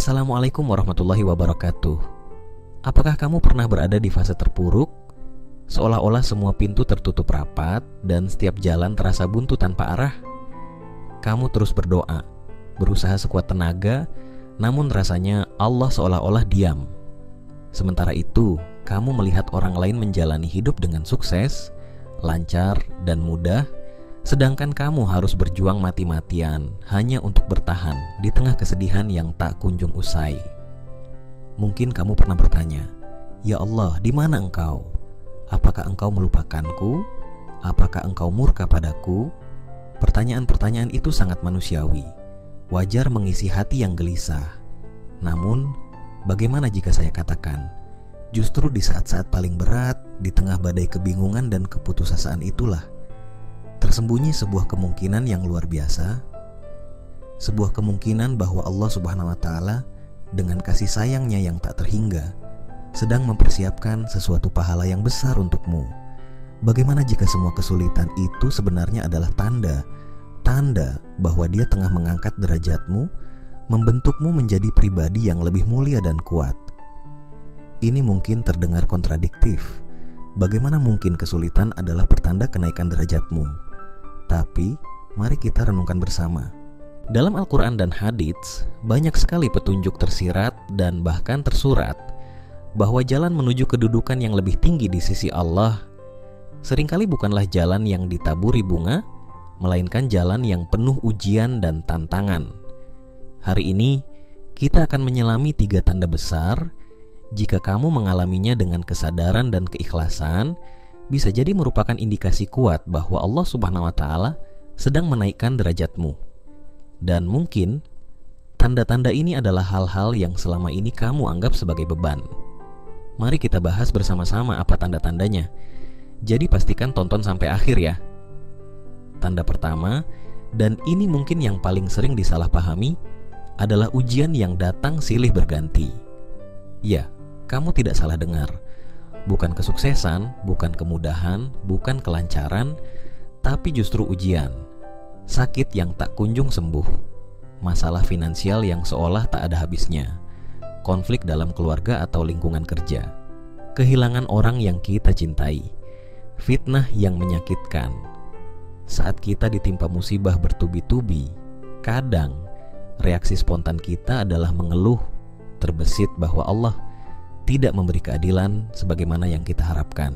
Assalamualaikum warahmatullahi wabarakatuh. Apakah kamu pernah berada di fase terpuruk? Seolah-olah semua pintu tertutup rapat dan setiap jalan terasa buntu tanpa arah. Kamu terus berdoa, berusaha sekuat tenaga, namun rasanya Allah seolah-olah diam. Sementara itu, kamu melihat orang lain menjalani hidup dengan sukses, lancar, dan mudah, sedangkan kamu harus berjuang mati-matian hanya untuk bertahan di tengah kesedihan yang tak kunjung usai. Mungkin kamu pernah bertanya, "Ya Allah, di mana Engkau? Apakah Engkau melupakanku? Apakah Engkau murka padaku?" Pertanyaan-pertanyaan itu sangat manusiawi, wajar mengisi hati yang gelisah. Namun, bagaimana jika saya katakan, justru di saat-saat paling berat, di tengah badai kebingungan dan keputusasaan itulah tersembunyi sebuah kemungkinan yang luar biasa. Sebuah kemungkinan bahwa Allah Subhanahu wa Ta'ala dengan kasih sayangnya yang tak terhingga sedang mempersiapkan sesuatu pahala yang besar untukmu. Bagaimana jika semua kesulitan itu sebenarnya adalah tanda bahwa Dia tengah mengangkat derajatmu, membentukmu menjadi pribadi yang lebih mulia dan kuat. Ini mungkin terdengar kontradiktif. Bagaimana mungkin kesulitan adalah pertanda kenaikan derajatmu? Tapi, mari kita renungkan bersama. Dalam Al-Quran dan Hadits, banyak sekali petunjuk tersirat dan bahkan tersurat bahwa jalan menuju kedudukan yang lebih tinggi di sisi Allah seringkali bukanlah jalan yang ditaburi bunga, melainkan jalan yang penuh ujian dan tantangan. Hari ini, kita akan menyelami 3 tanda besar. Jika kamu mengalaminya dengan kesadaran dan keikhlasan, bisa jadi merupakan indikasi kuat bahwa Allah Subhanahu wa Ta'ala sedang menaikkan derajatmu. Dan mungkin tanda-tanda ini adalah hal-hal yang selama ini kamu anggap sebagai beban. Mari kita bahas bersama-sama apa tanda-tandanya. Jadi pastikan tonton sampai akhir ya. Tanda pertama, dan ini mungkin yang paling sering disalahpahami, adalah ujian yang datang silih berganti. Ya, kamu tidak salah dengar. Bukan kesuksesan, bukan kemudahan, bukan kelancaran, tapi justru ujian. Sakit yang tak kunjung sembuh, masalah finansial yang seolah tak ada habisnya, konflik dalam keluarga atau lingkungan kerja, kehilangan orang yang kita cintai, fitnah yang menyakitkan. Saat kita ditimpa musibah bertubi-tubi, kadang reaksi spontan kita adalah mengeluh, terbesit bahwa Allah tidak memberi keadilan sebagaimana yang kita harapkan.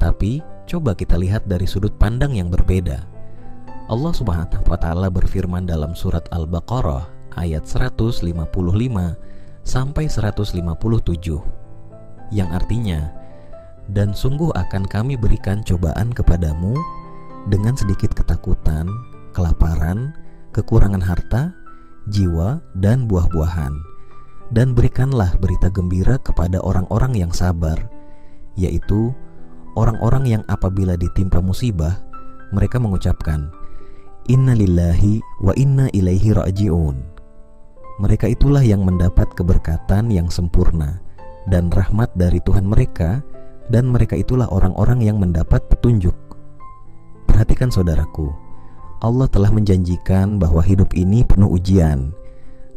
Tapi, coba kita lihat dari sudut pandang yang berbeda. Allah Subhanahu wa Ta'ala berfirman dalam surat Al-Baqarah ayat 155 sampai 157, yang artinya, "Dan sungguh akan kami berikan cobaan kepadamu dengan sedikit ketakutan, kelaparan, kekurangan harta, jiwa, dan buah-buahan. Dan berikanlah berita gembira kepada orang-orang yang sabar, yaitu orang-orang yang apabila ditimpa musibah, mereka mengucapkan, 'Inna lillahi wa inna ilaihi raji'un.' Mereka itulah yang mendapat keberkatan yang sempurna dan rahmat dari Tuhan mereka, dan mereka itulah orang-orang yang mendapat petunjuk." Perhatikan saudaraku, Allah telah menjanjikan bahwa hidup ini penuh ujian.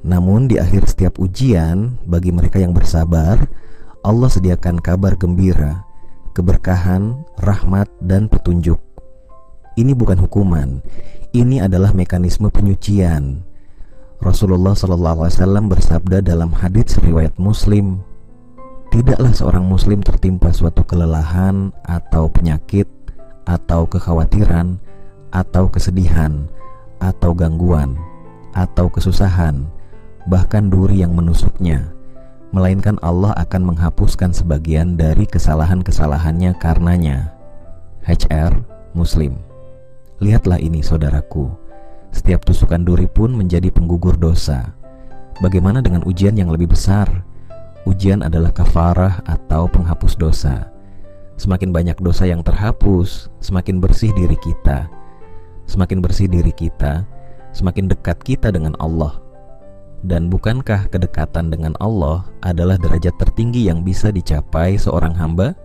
Namun di akhir setiap ujian, bagi mereka yang bersabar, Allah sediakan kabar gembira, keberkahan, rahmat, dan petunjuk. Ini bukan hukuman, ini adalah mekanisme penyucian. Rasulullah SAW bersabda dalam hadits riwayat Muslim, "Tidaklah seorang muslim tertimpa suatu kelelahan atau penyakit atau kekhawatiran atau kesedihan atau gangguan atau kesusahan, bahkan duri yang menusuknya, melainkan Allah akan menghapuskan sebagian dari kesalahan-kesalahannya karenanya." HR Muslim. Lihatlah ini saudaraku, setiap tusukan duri pun menjadi penggugur dosa. Bagaimana dengan ujian yang lebih besar? Ujian adalah kafarah atau penghapus dosa. Semakin banyak dosa yang terhapus, semakin bersih diri kita. Semakin bersih diri kita, semakin dekat kita dengan Allah. Dan bukankah kedekatan dengan Allah adalah derajat tertinggi yang bisa dicapai seorang hamba?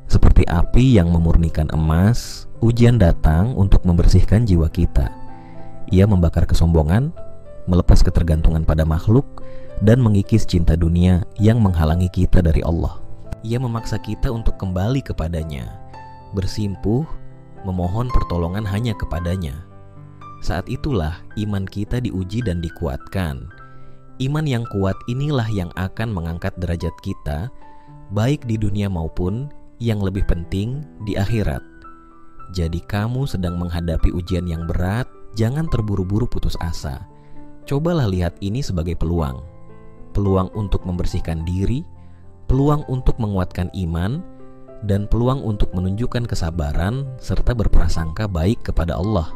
Seperti api yang memurnikan emas, ujian datang untuk membersihkan jiwa kita. Ia membakar kesombongan, melepas ketergantungan pada makhluk, dan mengikis cinta dunia yang menghalangi kita dari Allah. Ia memaksa kita untuk kembali kepadanya, bersimpuh, memohon pertolongan hanya kepadanya. Saat itulah iman kita diuji dan dikuatkan. Iman yang kuat inilah yang akan mengangkat derajat kita, baik di dunia maupun yang lebih penting di akhirat. Jadi kamu sedang menghadapi ujian yang berat, jangan terburu-buru putus asa. Cobalah lihat ini sebagai peluang. Peluang untuk membersihkan diri, peluang untuk menguatkan iman, dan peluang untuk menunjukkan kesabaran serta berprasangka baik kepada Allah.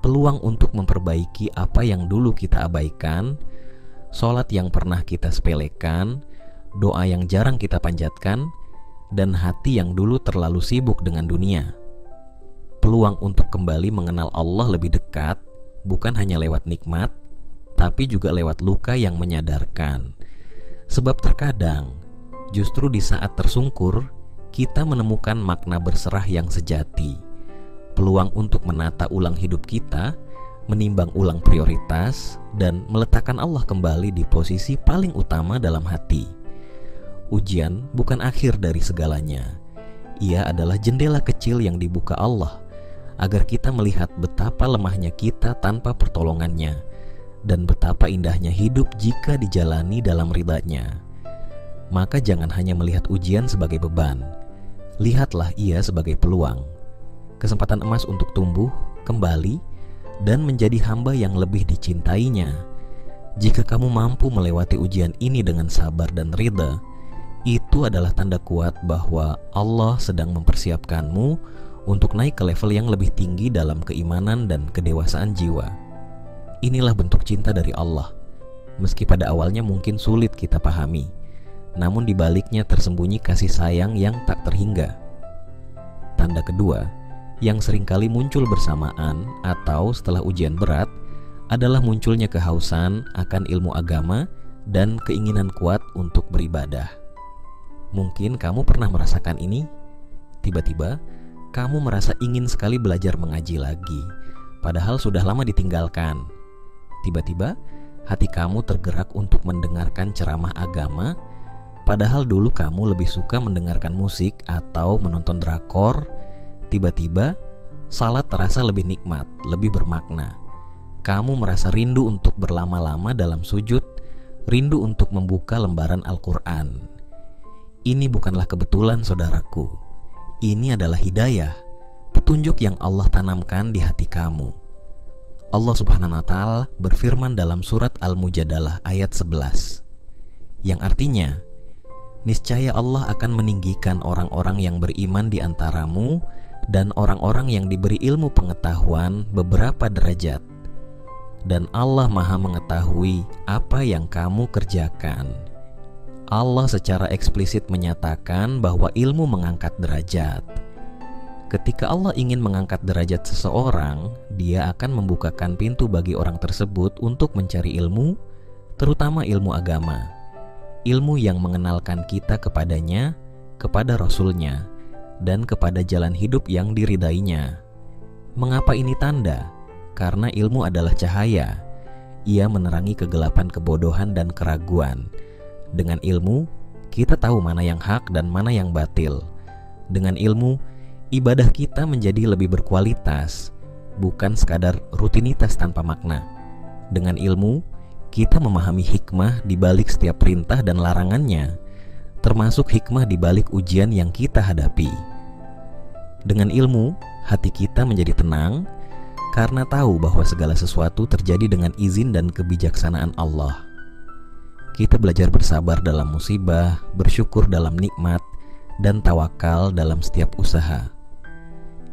Peluang untuk memperbaiki apa yang dulu kita abaikan, sholat yang pernah kita sepelekan, doa yang jarang kita panjatkan, dan hati yang dulu terlalu sibuk dengan dunia. Peluang untuk kembali mengenal Allah lebih dekat, bukan hanya lewat nikmat, tapi juga lewat luka yang menyadarkan. Sebab terkadang, justru di saat tersungkur, kita menemukan makna berserah yang sejati. Peluang untuk menata ulang hidup kita, menimbang ulang prioritas, dan meletakkan Allah kembali di posisi paling utama dalam hati. Ujian bukan akhir dari segalanya. Ia adalah jendela kecil yang dibuka Allah, agar kita melihat betapa lemahnya kita tanpa pertolongannya, dan betapa indahnya hidup jika dijalani dalam ridha-Nya. Maka jangan hanya melihat ujian sebagai beban, lihatlah ia sebagai peluang, kesempatan emas untuk tumbuh, kembali, dan menjadi hamba yang lebih dicintainya. Jika kamu mampu melewati ujian ini dengan sabar dan ridha, itu adalah tanda kuat bahwa Allah sedang mempersiapkanmu untuk naik ke level yang lebih tinggi dalam keimanan dan kedewasaan jiwa. Inilah bentuk cinta dari Allah. Meski pada awalnya mungkin sulit kita pahami, namun di baliknya tersembunyi kasih sayang yang tak terhingga. Tanda kedua, yang seringkali muncul bersamaan atau setelah ujian berat, adalah munculnya kehausan akan ilmu agama dan keinginan kuat untuk beribadah. Mungkin kamu pernah merasakan ini. Tiba-tiba, kamu merasa ingin sekali belajar mengaji lagi, padahal sudah lama ditinggalkan. Tiba-tiba, hati kamu tergerak untuk mendengarkan ceramah agama, padahal dulu kamu lebih suka mendengarkan musik atau menonton drakor. Tiba-tiba, salat terasa lebih nikmat, lebih bermakna. Kamu merasa rindu untuk berlama-lama dalam sujud, rindu untuk membuka lembaran Al-Quran. Ini bukanlah kebetulan, saudaraku. Ini adalah hidayah, petunjuk yang Allah tanamkan di hati kamu. Allah Subhanahu wa Ta'ala berfirman dalam surat Al-Mujadalah ayat 11, yang artinya, niscaya Allah akan meninggikan orang-orang yang beriman di antaramu dan orang-orang yang diberi ilmu pengetahuan beberapa derajat. Dan Allah Maha mengetahui apa yang kamu kerjakan. Allah secara eksplisit menyatakan bahwa ilmu mengangkat derajat. Ketika Allah ingin mengangkat derajat seseorang, Dia akan membukakan pintu bagi orang tersebut untuk mencari ilmu, terutama ilmu agama. Ilmu yang mengenalkan kita kepadanya, kepada Rasul-Nya, dan kepada jalan hidup yang diridainya. Mengapa ini tanda? Karena ilmu adalah cahaya. Ia menerangi kegelapan kebodohan dan keraguan. Dengan ilmu, kita tahu mana yang hak dan mana yang batil. Dengan ilmu, ibadah kita menjadi lebih berkualitas, bukan sekadar rutinitas tanpa makna. Dengan ilmu, kita memahami hikmah di balik setiap perintah dan larangannya, termasuk hikmah di balik ujian yang kita hadapi. Dengan ilmu, hati kita menjadi tenang, karena tahu bahwa segala sesuatu terjadi dengan izin dan kebijaksanaan Allah. Kita belajar bersabar dalam musibah, bersyukur dalam nikmat, dan tawakal dalam setiap usaha.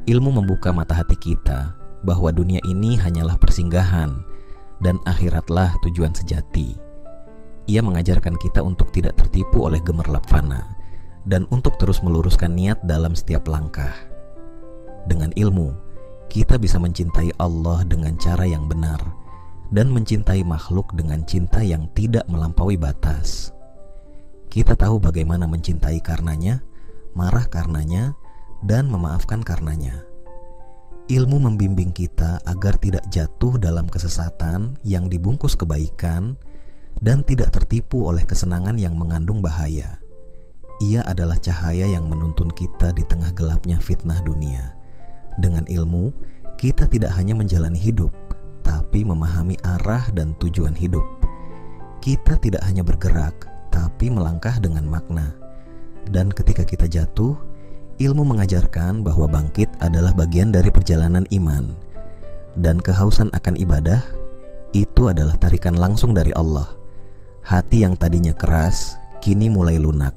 Ilmu membuka mata hati kita bahwa dunia ini hanyalah persinggahan dan akhiratlah tujuan sejati. Ia mengajarkan kita untuk tidak tertipu oleh gemerlap fana dan untuk terus meluruskan niat dalam setiap langkah. Dengan ilmu, kita bisa mencintai Allah dengan cara yang benar dan mencintai makhluk dengan cinta yang tidak melampaui batas. Kita tahu bagaimana mencintai karenanya, marah karenanya, dan memaafkan karenanya. Ilmu membimbing kita agar tidak jatuh dalam kesesatan yang dibungkus kebaikan dan tidak tertipu oleh kesenangan yang mengandung bahaya. Ia adalah cahaya yang menuntun kita di tengah gelapnya fitnah dunia. Dengan ilmu, kita tidak hanya menjalani hidup, tapi memahami arah dan tujuan hidup. Kita tidak hanya bergerak, tapi melangkah dengan makna. Dan ketika kita jatuh, ilmu mengajarkan bahwa bangkit adalah bagian dari perjalanan iman. Dan kehausan akan ibadah, itu adalah tarikan langsung dari Allah. Hati yang tadinya keras, kini mulai lunak.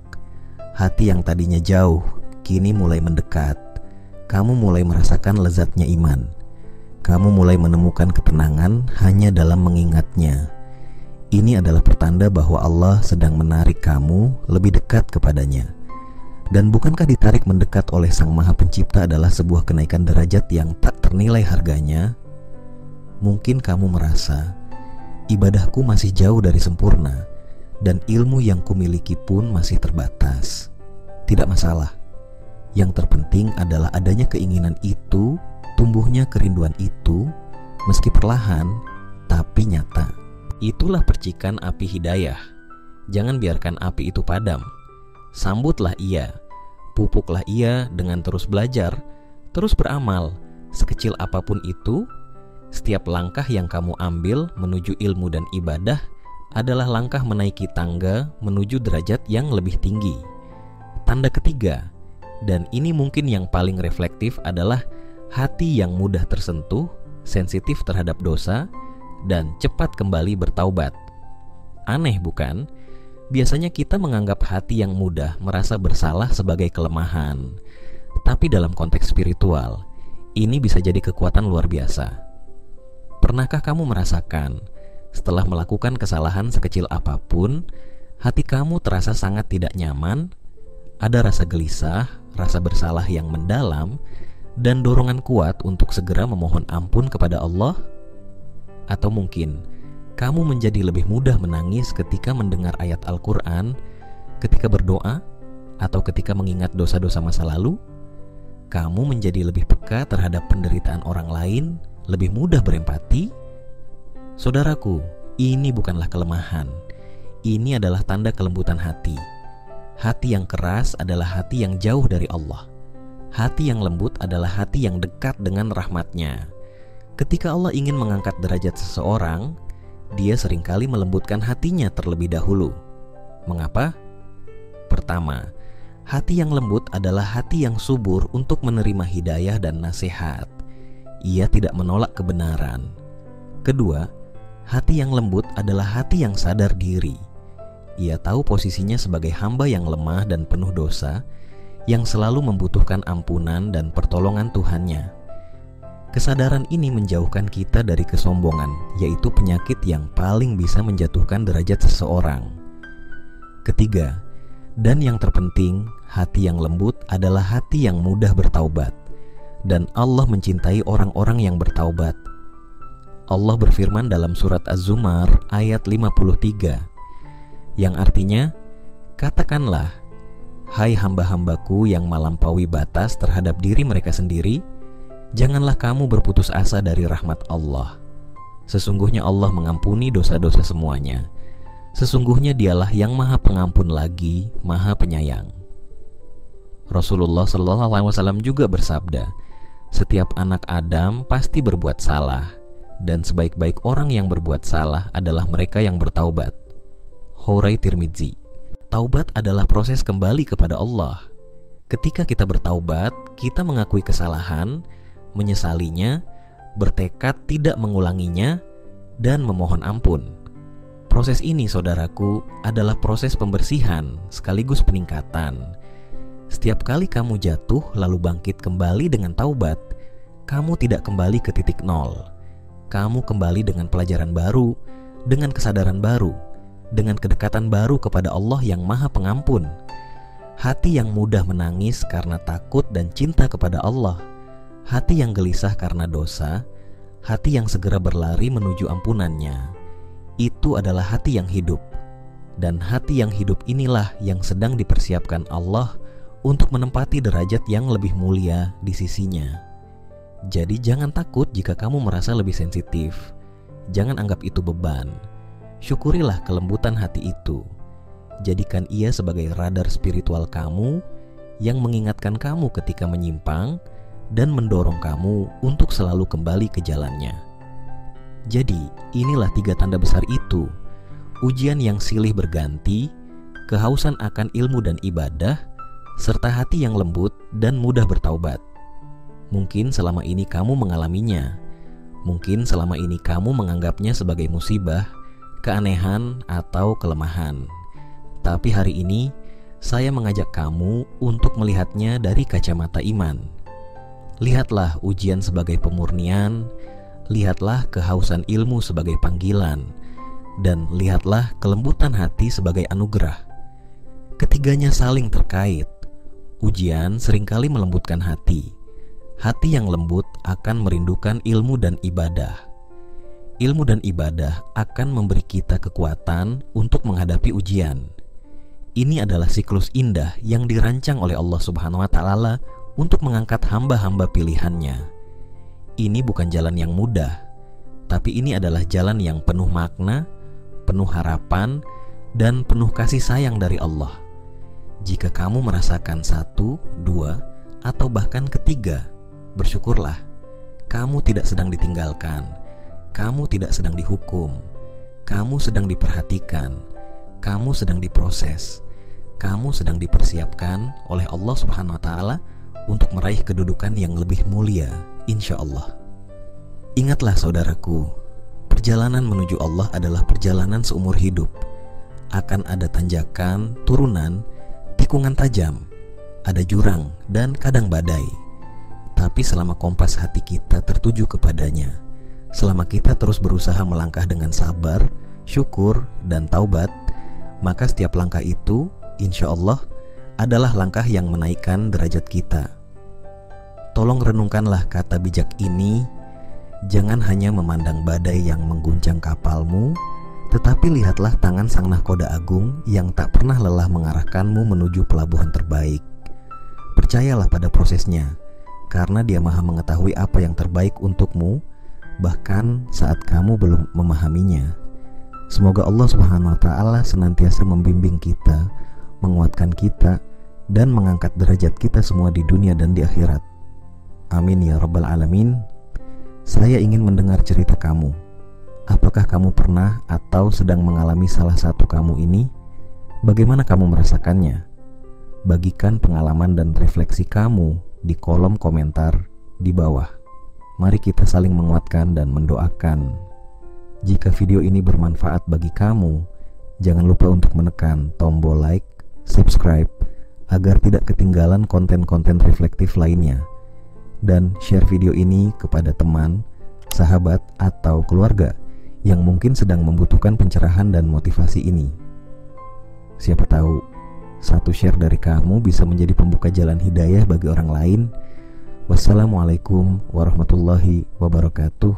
Hati yang tadinya jauh, kini mulai mendekat. Kamu mulai merasakan lezatnya iman. Kamu mulai menemukan ketenangan hanya dalam mengingatnya. Ini adalah pertanda bahwa Allah sedang menarik kamu lebih dekat kepadanya. Dan bukankah ditarik mendekat oleh Sang Maha Pencipta adalah sebuah kenaikan derajat yang tak ternilai harganya? Mungkin kamu merasa, ibadahku masih jauh dari sempurna, dan ilmu yang kumiliki pun masih terbatas. Tidak masalah. Yang terpenting adalah adanya keinginan itu, tumbuhnya kerinduan itu, meski perlahan, tapi nyata. Itulah percikan api hidayah. Jangan biarkan api itu padam. Sambutlah ia, pupuklah ia dengan terus belajar, terus beramal. Sekecil apapun itu, setiap langkah yang kamu ambil menuju ilmu dan ibadah adalah langkah menaiki tangga menuju derajat yang lebih tinggi. Tanda ketiga, dan ini mungkin yang paling reflektif, adalah hati yang mudah tersentuh, sensitif terhadap dosa, dan cepat kembali bertaubat. Aneh bukan? Biasanya kita menganggap hati yang mudah merasa bersalah sebagai kelemahan. Tapi dalam konteks spiritual, ini bisa jadi kekuatan luar biasa. Pernahkah kamu merasakan, setelah melakukan kesalahan sekecil apapun, hati kamu terasa sangat tidak nyaman? Ada rasa gelisah, rasa bersalah yang mendalam, dan dorongan kuat untuk segera memohon ampun kepada Allah? Atau mungkin kamu menjadi lebih mudah menangis ketika mendengar ayat Al-Quran, ketika berdoa, atau ketika mengingat dosa-dosa masa lalu? Kamu menjadi lebih peka terhadap penderitaan orang lain, lebih mudah berempati? Saudaraku, ini bukanlah kelemahan. Ini adalah tanda kelembutan hati. Hati yang keras adalah hati yang jauh dari Allah. Hati yang lembut adalah hati yang dekat dengan rahmat-Nya. Ketika Allah ingin mengangkat derajat seseorang, Dia seringkali melembutkan hatinya terlebih dahulu. Mengapa? Pertama, hati yang lembut adalah hati yang subur untuk menerima hidayah dan nasihat. Ia tidak menolak kebenaran. Kedua, hati yang lembut adalah hati yang sadar diri. Ia tahu posisinya sebagai hamba yang lemah dan penuh dosa, yang selalu membutuhkan ampunan dan pertolongan Tuhannya. Kesadaran ini menjauhkan kita dari kesombongan, yaitu penyakit yang paling bisa menjatuhkan derajat seseorang. Ketiga, dan yang terpenting, hati yang lembut adalah hati yang mudah bertaubat. Dan Allah mencintai orang-orang yang bertaubat. Allah berfirman dalam surat Az-Zumar ayat 53, yang artinya, katakanlah, hai hamba-hambaku yang melampaui batas terhadap diri mereka sendiri, janganlah kamu berputus asa dari rahmat Allah. Sesungguhnya Allah mengampuni dosa-dosa semuanya. Sesungguhnya Dialah yang Maha Pengampun lagi Maha Penyayang. Rasulullah SAW juga bersabda, setiap anak Adam pasti berbuat salah, dan sebaik-baik orang yang berbuat salah adalah mereka yang bertaubat. Hourai Tirmidzi. Taubat adalah proses kembali kepada Allah. Ketika kita bertaubat, kita mengakui kesalahan, menyesalinya, bertekad tidak mengulanginya, dan memohon ampun. Proses ini, saudaraku, adalah proses pembersihan sekaligus peningkatan. Setiap kali kamu jatuh lalu bangkit kembali dengan taubat, kamu tidak kembali ke titik nol. Kamu kembali dengan pelajaran baru, dengan kesadaran baru, dengan kedekatan baru kepada Allah yang Maha Pengampun. Hati yang mudah menangis karena takut dan cinta kepada Allah, hati yang gelisah karena dosa, hati yang segera berlari menuju ampunannya, itu adalah hati yang hidup. Dan hati yang hidup inilah yang sedang dipersiapkan Allah untuk menempati derajat yang lebih mulia di sisinya. Jadi jangan takut jika kamu merasa lebih sensitif. Jangan anggap itu beban. Syukurilah kelembutan hati itu. Jadikan ia sebagai radar spiritual kamu yang mengingatkan kamu ketika menyimpang dan mendorong kamu untuk selalu kembali ke jalannya. Jadi, inilah 3 tanda besar itu. Ujian yang silih berganti, kehausan akan ilmu dan ibadah, serta hati yang lembut dan mudah bertaubat. Mungkin selama ini kamu mengalaminya. Mungkin selama ini kamu menganggapnya sebagai musibah, keanehan, atau kelemahan. Tapi hari ini, saya mengajak kamu untuk melihatnya dari kacamata iman. Lihatlah ujian sebagai pemurnian, lihatlah kehausan ilmu sebagai panggilan, dan lihatlah kelembutan hati sebagai anugerah. Ketiganya saling terkait. Ujian seringkali melembutkan hati. Hati yang lembut akan merindukan ilmu dan ibadah. Ilmu dan ibadah akan memberi kita kekuatan untuk menghadapi ujian. Ini adalah siklus indah yang dirancang oleh Allah Subhanahu wa Ta'ala untuk mengangkat hamba-hamba pilihannya. Ini bukan jalan yang mudah, tapi ini adalah jalan yang penuh makna, penuh harapan, dan penuh kasih sayang dari Allah. Jika kamu merasakan 1, 2, atau bahkan ketiga, bersyukurlah. Kamu tidak sedang ditinggalkan, kamu tidak sedang dihukum, kamu sedang diperhatikan, kamu sedang diproses, kamu sedang dipersiapkan oleh Allah Subhanahu wa Ta'ala untuk meraih kedudukan yang lebih mulia, insya Allah. Ingatlah saudaraku, perjalanan menuju Allah adalah perjalanan seumur hidup. Akan ada tanjakan, turunan, tikungan tajam, ada jurang, dan kadang badai. Tapi selama kompas hati kita tertuju kepadanya, selama kita terus berusaha melangkah dengan sabar, syukur, dan taubat, maka setiap langkah itu, insya Allah, adalah langkah yang menaikkan derajat kita. Tolong renungkanlah kata bijak ini. Jangan hanya memandang badai yang mengguncang kapalmu, tetapi lihatlah tangan Sang Nahkoda Agung yang tak pernah lelah mengarahkanmu menuju pelabuhan terbaik. Percayalah pada prosesnya, karena Dia Maha mengetahui apa yang terbaik untukmu, bahkan saat kamu belum memahaminya. Semoga Allah Subhanahu wa Ta'ala senantiasa membimbing kita, menguatkan kita, dan mengangkat derajat kita semua di dunia dan di akhirat. Amin ya Rabbal Alamin. Saya ingin mendengar cerita kamu. Apakah kamu pernah atau sedang mengalami salah satu kamu ini? Bagaimana kamu merasakannya? Bagikan pengalaman dan refleksi kamu di kolom komentar di bawah. Mari kita saling menguatkan dan mendoakan. Jika video ini bermanfaat bagi kamu, jangan lupa untuk menekan tombol like, subscribe, agar tidak ketinggalan konten-konten reflektif lainnya. Dan share video ini kepada teman, sahabat, atau keluarga yang mungkin sedang membutuhkan pencerahan dan motivasi ini. Siapa tahu, satu share dari kamu bisa menjadi pembuka jalan hidayah bagi orang lain. Wassalamualaikum warahmatullahi wabarakatuh.